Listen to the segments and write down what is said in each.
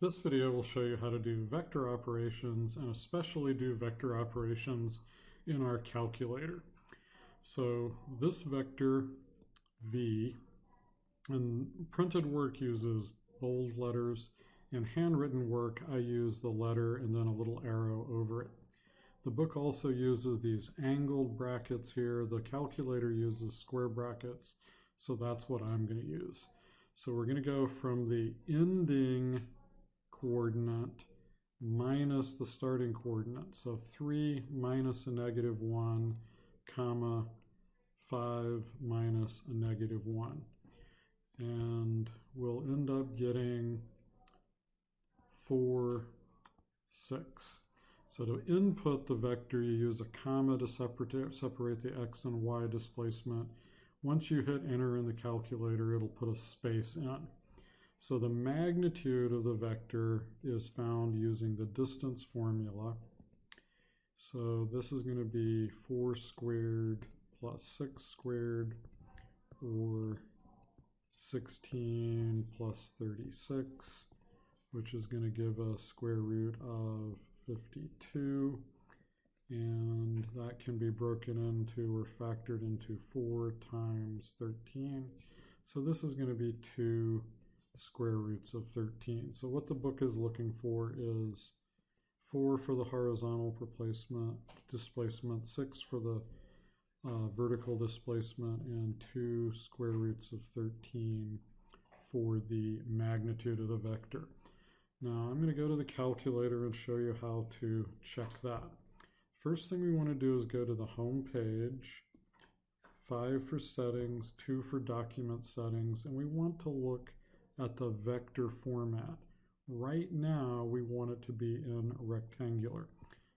This video will show you how to do vector operations and especially do vector operations in our calculator. So this vector v, and printed work uses bold letters. In handwritten work, I use the letter and then a little arrow over it. The book also uses these angled brackets here. The calculator uses square brackets, so that's what I'm going to use. So we're going to go from the ending coordinate minus the starting coordinate. So 3 minus a -1, comma 5 minus a -1. And we'll end up getting 4, 6. So to input the vector, you use a comma to separate the x and y displacement. Once you hit enter in the calculator, it'll put a space in. So the magnitude of the vector is found using the distance formula. So this is going to be 4 squared plus 6 squared, or 16 plus 36, which is going to give us square root of 52. And that can be broken into or factored into 4 times 13. So this is going to be 2 square roots of 13. So what the book is looking for is 4 for the horizontal displacement, 6 for the vertical displacement, and 2 square roots of 13 for the magnitude of the vector. Now I'm going to go to the calculator and show you how to check that. First thing we want to do is go to the home page, 5 for settings, 2 for document settings, and we want to look at the vector format. Right now we want it to be in rectangular.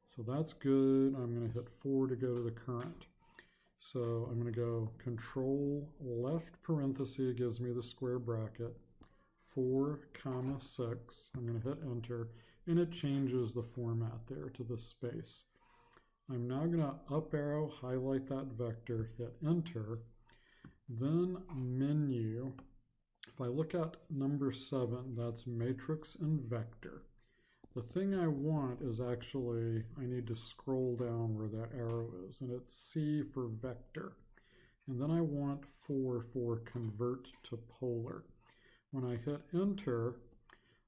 So that's good. I'm going to hit 4 to go to the current. So I'm going to go control left parenthesis, gives me the square bracket, 4 comma 6. I'm going to hit enter, and it changes the format there to the space. I'm now going to up arrow, highlight that vector, hit enter, then menu. If I look at number 7, that's matrix and vector. The thing I want is actually, I need to scroll down where that arrow is, and it's C for vector. And then I want 4 for convert to polar. When I hit enter,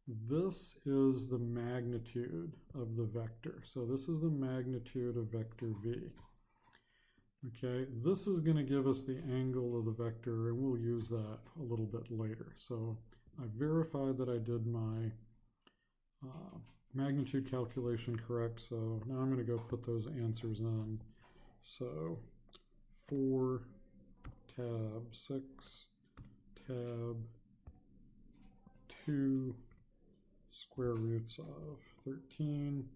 this is the magnitude of the vector. So this is the magnitude of vector v. Okay, this is going to give us the angle of the vector, and we'll use that a little bit later. So I verified that I did my magnitude calculation correct. So now I'm going to go put those answers in. So 4 tab 6 tab 2 square roots of 13,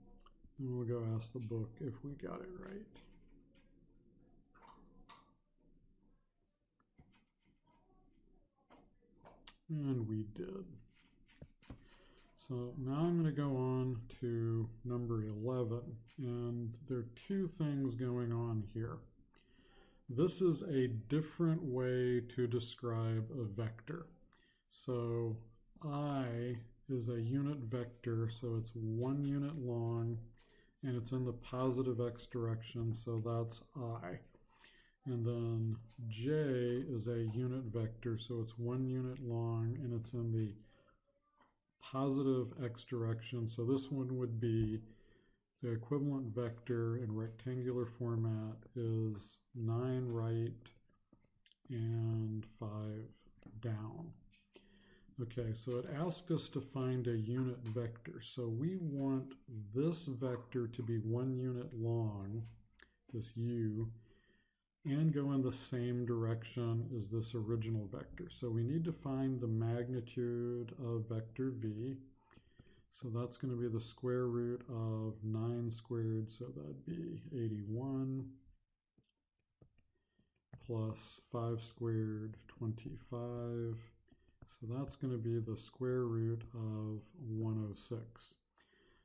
and we'll go ask the book if we got it right. And we did. So now I'm going to go on to number 11, and there are 2 things going on here. This is a different way to describe a vector. So I is a unit vector, so it's 1 unit long, and it's in the positive x direction, so that's I. And then j is a unit vector, so it's 1 unit long, and it's in the positive x direction, so this one would be the equivalent vector in rectangular format is 9 right and 5 down. Okay, so it asked us to find a unit vector. So we want this vector to be 1 unit long, this u, and go in the same direction as this original vector. So we need to find the magnitude of vector v. So that's going to be the square root of 9 squared, so that'd be 81, plus 5 squared, 25. So that's going to be the square root of 106.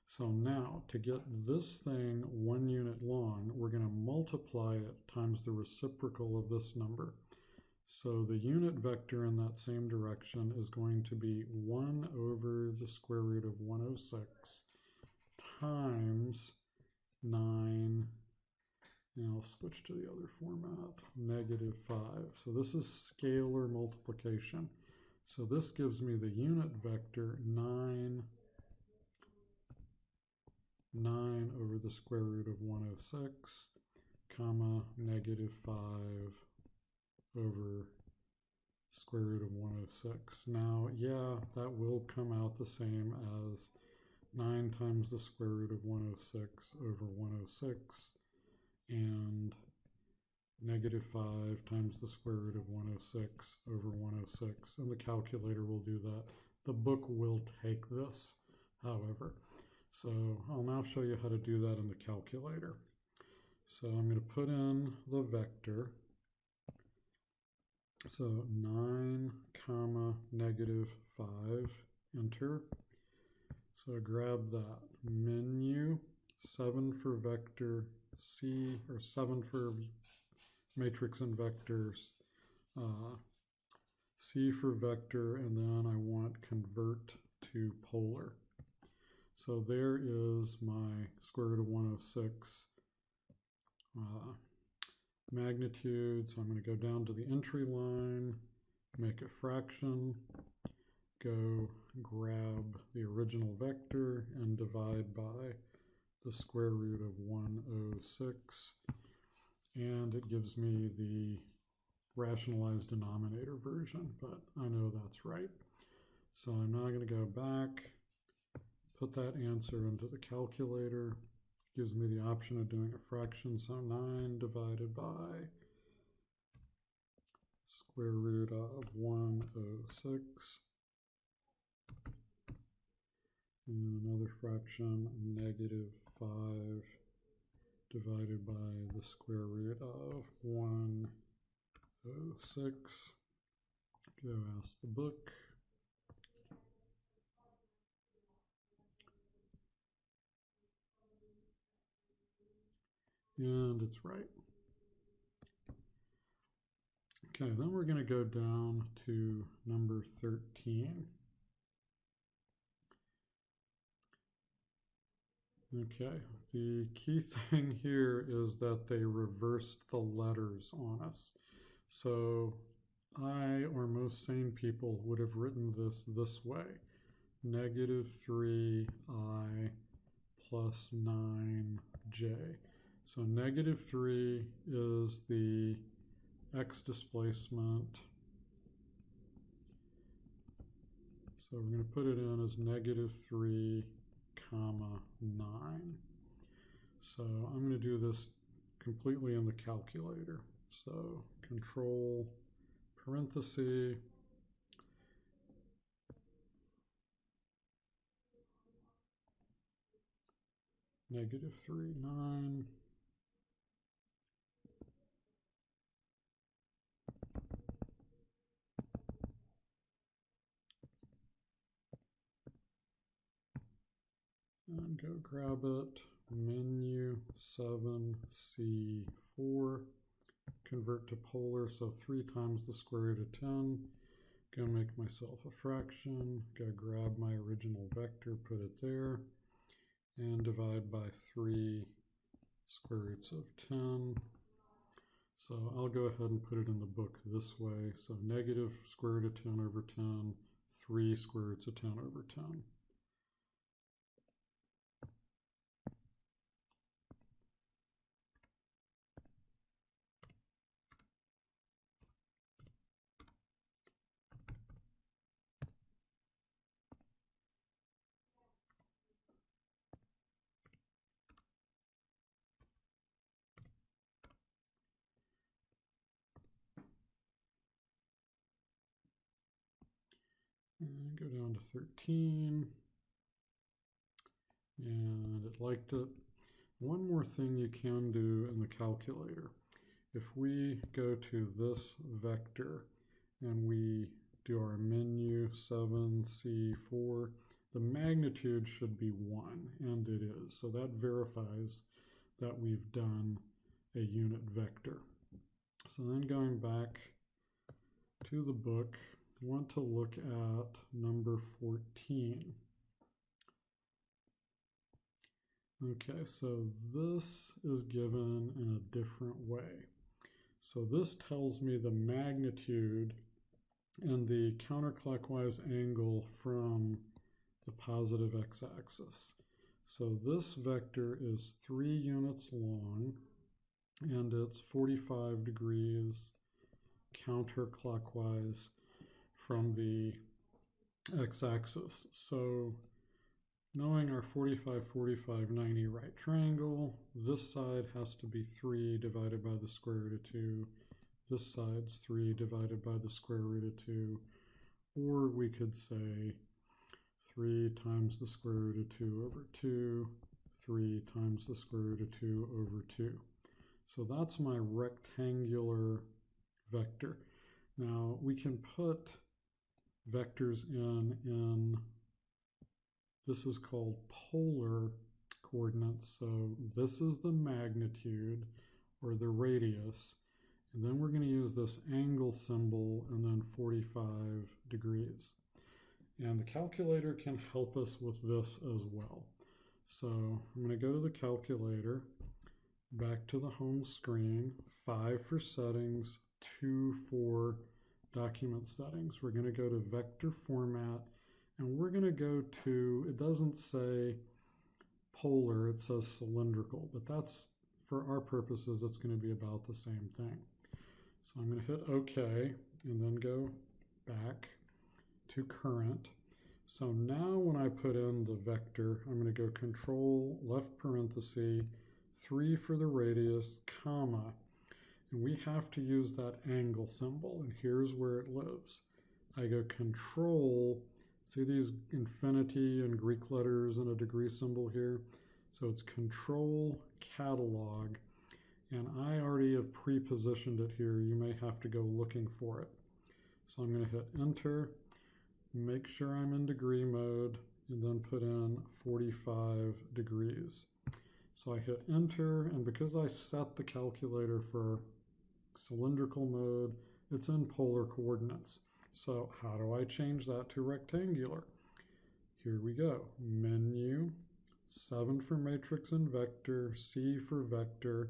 So now, to get this thing 1 unit long, we're going to multiply it times the reciprocal of this number. So the unit vector in that same direction is going to be 1 over the square root of 106 times 9, and I'll switch to the other format, -5. So this is scalar multiplication. So this gives me the unit vector 9 over the square root of 106, comma, -5 over square root of 106. Now, yeah, that will come out the same as 9 times the square root of 106 over 106, and -5 times the square root of 106 over 106, and the calculator will do that. The book will take this, however. So I'll now show you how to do that in the calculator. So I'm going to put in the vector. So 9, comma, -5, enter. So grab that menu, 7 for vector C, or 7 for matrix and vectors, C for vector, and then I want convert to polar. So there is my square root of 106 magnitude. So I'm going to go down to the entry line, make a fraction, go grab the original vector and divide by the square root of 106, and it gives me the rationalized denominator version, but I know that's right. So I'm now going to go back, put that answer into the calculator. Gives me the option of doing a fraction, so 9 divided by square root of 106, and another fraction, -5 divided by the square root of 106. Go ask the book. And it's right. Okay, then we're going to go down to number 13. Okay, the key thing here is that they reversed the letters on us. So I, or most sane people, would have written this way. -3i plus 9j. So -3 is the x displacement. So we're going to put it in as -3, comma 9. So I'm going to do this completely in the calculator. So control parenthesis, -3, 9. And go grab it, menu 7C4, convert to polar, so 3 times the square root of 10. Go make myself a fraction, go grab my original vector, put it there, and divide by 3 square roots of 10. So I'll go ahead and put it in the book this way. So negative square root of 10 over 10, 3 square roots of 10 over 10. And go down to 13, and it liked it. One more thing you can do in the calculator. If we go to this vector and we do our menu 7C4, the magnitude should be 1, and it is. So that verifies that we've done a unit vector. So then going back to the book. I want to look at number 14. Okay, so this is given in a different way. So this tells me the magnitude and the counterclockwise angle from the positive x-axis. So this vector is 3 units long, and it's 45 degrees counterclockwise from the x-axis. So knowing our 45, 45, 90 right triangle, this side has to be 3 divided by the square root of 2. This side's 3 divided by the square root of 2. Or we could say 3 times the square root of 2 over 2, 3 times the square root of 2 over 2. So that's my rectangular vector. Now we can put vectors in this is called polar coordinates. So this is the magnitude or the radius, and then we're going to use this angle symbol and then 45 degrees. And the calculator can help us with this as well. So I'm going to go to the calculator, back to the home screen, 5 for settings, 2 for document settings. We're going to go to vector format, and we're going to go to, it doesn't say polar, it says cylindrical, but that's, for our purposes, it's going to be about the same thing. So I'm going to hit OK, and then go back to current. So now when I put in the vector, I'm going to go control left parenthesis, 3 for the radius, comma, and we have to use that angle symbol, and here's where it lives. I go control, see these infinity and Greek letters and a degree symbol here? So it's control catalog, and I already have pre-positioned it here. You may have to go looking for it. So I'm going to hit enter, make sure I'm in degree mode, and then put in 45 degrees. So I hit enter, and because I set the calculator for cylindrical mode, it's in polar coordinates. So how do I change that to rectangular? Here we go. Menu, 7 for matrix and vector, C for vector,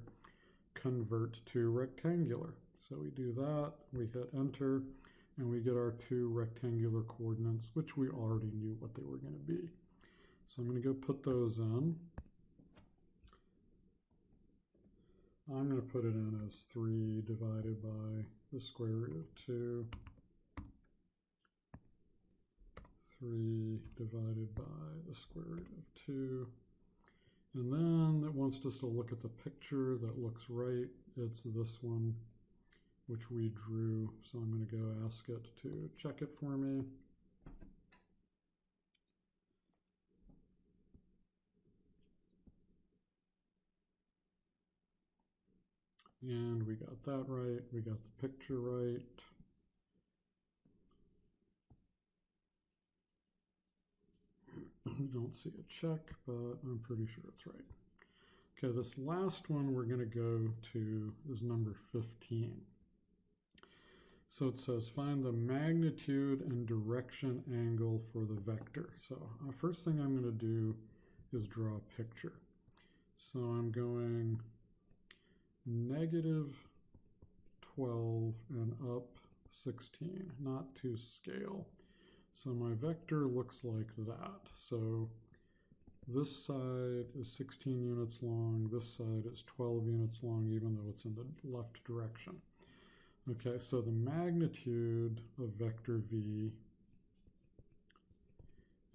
convert to rectangular. So we do that, we hit enter, and we get our 2 rectangular coordinates, which we already knew what they were going to be. So I'm going to go put those in. I'm going to put it in as 3 divided by the square root of 2. 3 divided by the square root of 2. And then it wants us to look at the picture that looks right. It's this one, which we drew. So I'm going to go ask it to check it for me. And we got that right. We got the picture right. Don't see a check, but I'm pretty sure it's right. Okay, this last one we're going to go to is number 15. So it says find the magnitude and direction angle for the vector. So first thing I'm going to do is draw a picture. So I'm going -12 and up 16, not to scale. So my vector looks like that. So this side is 16 units long, this side is 12 units long, even though it's in the left direction. Okay, so the magnitude of vector v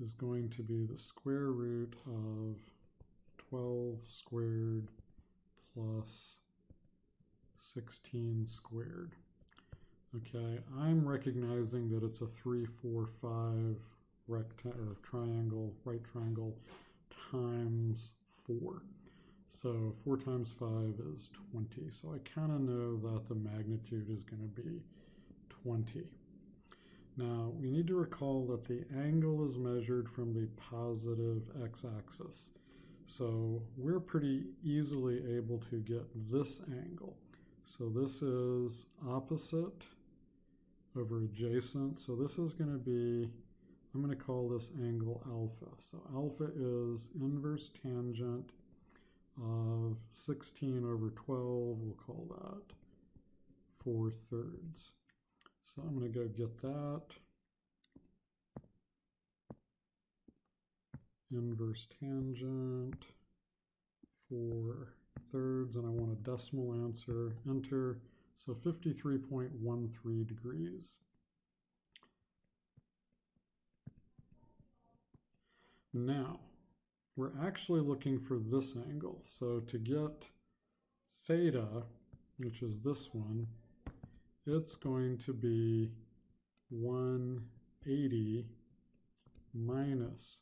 is going to be the square root of 12 squared plus 16 squared. Okay, I'm recognizing that it's a 3, 4, 5 rectangle, triangle, right triangle times 4. So 4 times 5 is 20. So I kind of know that the magnitude is going to be 20. Now we need to recall that the angle is measured from the positive x-axis. So we're pretty easily able to get this angle. So this is opposite over adjacent. So this is going to be, I'm going to call this angle alpha. So alpha is inverse tangent of 16 over 12. We'll call that 4/3. So I'm going to go get that. Inverse tangent 4/3, and I want a decimal answer. Enter. So 53.13 degrees. Now, we're actually looking for this angle. So to get theta, which is this one, it's going to be 180 minus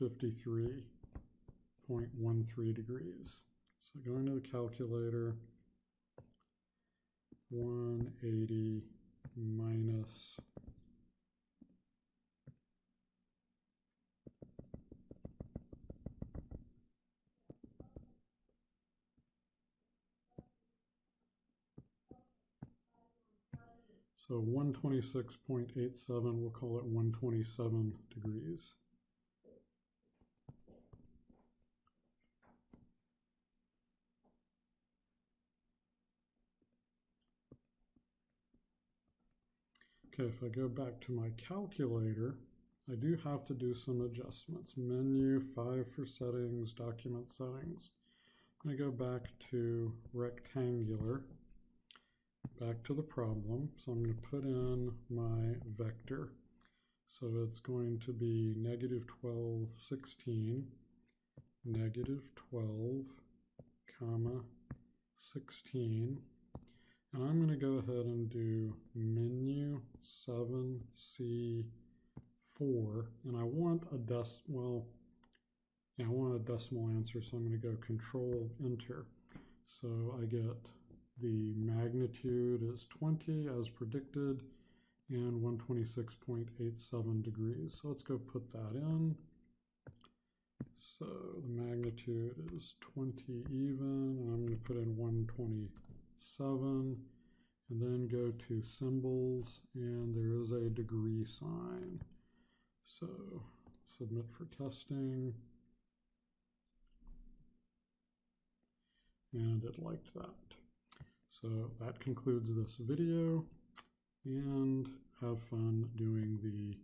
53.13 degrees. So going to the calculator, 180 minus 126.87, we'll call it 127 degrees. Okay, if I go back to my calculator, I do have to do some adjustments. Menu, 5 for settings, document settings. I'm going to go back to rectangular, back to the problem. So I'm going to put in my vector. So it's going to be -12, 16, -12, comma, 16. And I'm going to go ahead and do menu 7C4, and I want a decimal answer, so I'm going to go Control Enter. So I get the magnitude is 20 as predicted, and 126.87 degrees. So let's go put that in. So the magnitude is 20 even, and I'm going to put in 127, and then go to symbols, and there is a degree sign. So submit for testing, and it liked that. So that concludes this video, and have fun doing the